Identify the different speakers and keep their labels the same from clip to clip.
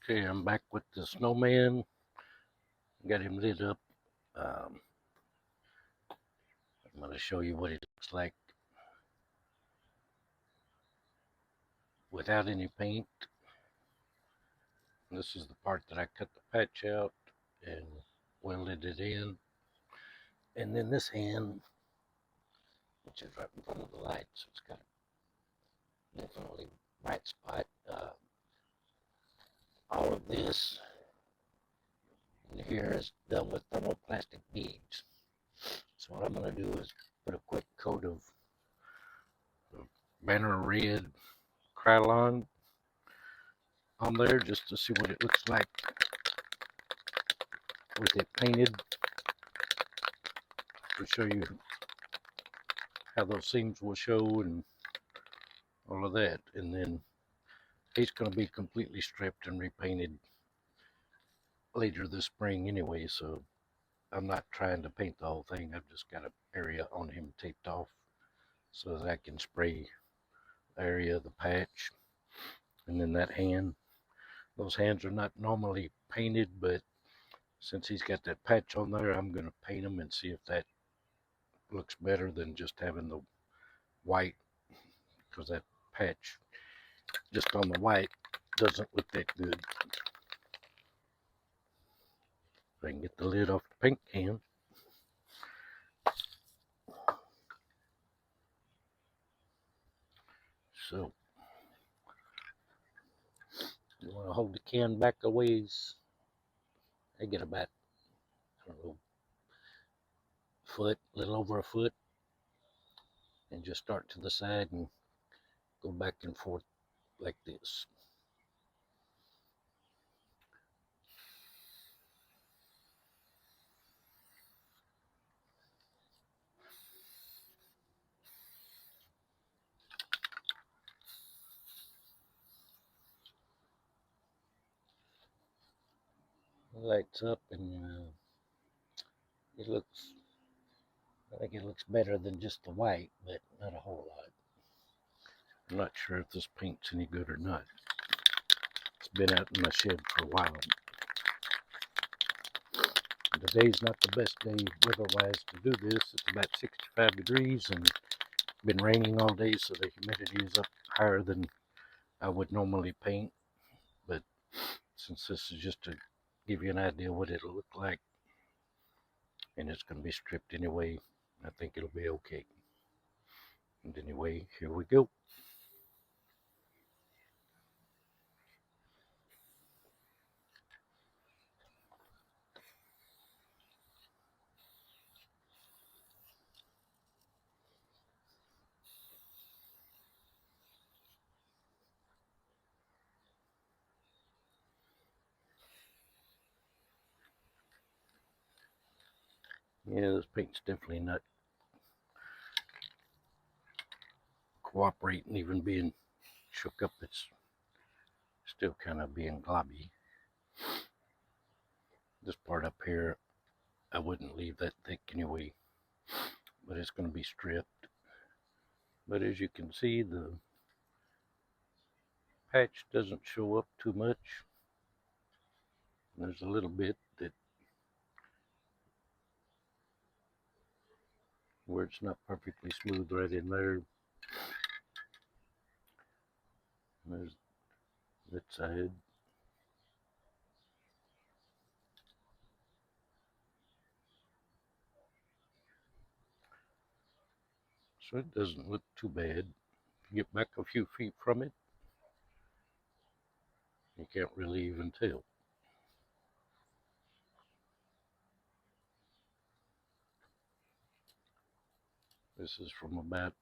Speaker 1: Okay, I'm back with the snowman. Got him lit up. Um, I'm going to show you what it looks like without any paint. This is the part that I cut the patch out and welded it in. And then this hand, which is right in front of the light, so it's got a definitely bright spot. All of this in here is done with thermoplastic beads. So what I'm going to do is put a quick coat of banner red Krylon on there just to see what it looks like with it painted, to show you how those seams will show and all of that. And then he's going to be completely stripped and repainted later this spring anyway, so I'm not trying to paint the whole thing. I've just got an area on him taped off so that I can spray the area of the patch. And then that hand, those hands are not normally painted, but since he's got that patch on there, I'm going to paint them and see if that looks better than just having the white, because that patch just on the white doesn't look that good. If I can get the lid off the paint can. So you want to hold the can back a ways. I get about, I don't know, foot, a little over a foot, and just start to the side and go back and forth like this. Lights up, and it looks, I think it looks better than just the white, but not a whole lot. I'm not sure if this paint's any good or not. It's been out in my shed for a while. Today's not the best day weather-wise to do this. It's about 65 degrees and been raining all day, so the humidity is up higher than I would normally paint. But since this is just to give you an idea what it'll look like, and it's going to be stripped anyway, I think it'll be okay. And anyway, here we go. Yeah, this paint's definitely not cooperating, even being shook up. It's still kind of being globby. This part up here, I wouldn't leave that thick anyway, but it's going to be stripped. But as you can see, the patch doesn't show up too much. There's a little bit that where it's not perfectly smooth right in there. There's that side. So it doesn't look too bad. If you get back a few feet from it, you can't really even tell. This is from about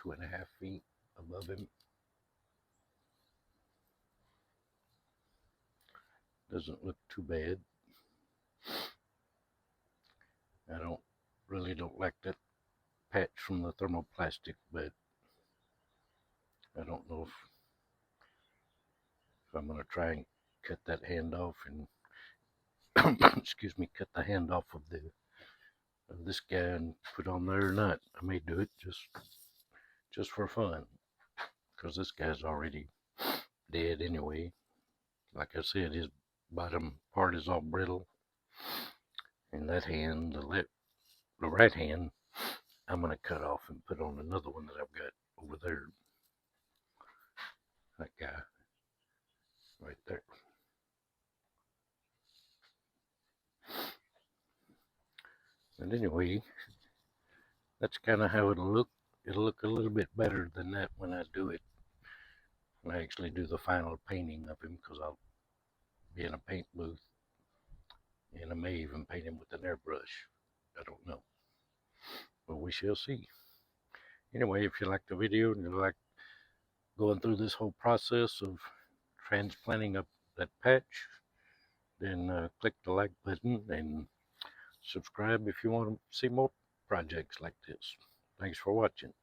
Speaker 1: 2.5 feet above him. Doesn't look too bad. I don't like that patch from the thermoplastic, but I don't know if I'm going to try and cut that hand off and excuse me, cut the hand off of this guy and put on there or not. I may do it just for fun, because this guy's already dead anyway. Like I said, his bottom part is all brittle. And that hand, the right hand, I'm going to cut off and put on another one that I've got over there. That guy right there. And anyway, that's kind of how it'll look. It'll look a little bit better than that when I do it. When I actually do the final painting of him, because I'll be in a paint booth. And I may even paint him with an airbrush. I don't know. But we shall see. Anyway, if you like the video and you like going through this whole process of transplanting up that patch, then click the like button and subscribe if you want to see more projects like this. Thanks for watching.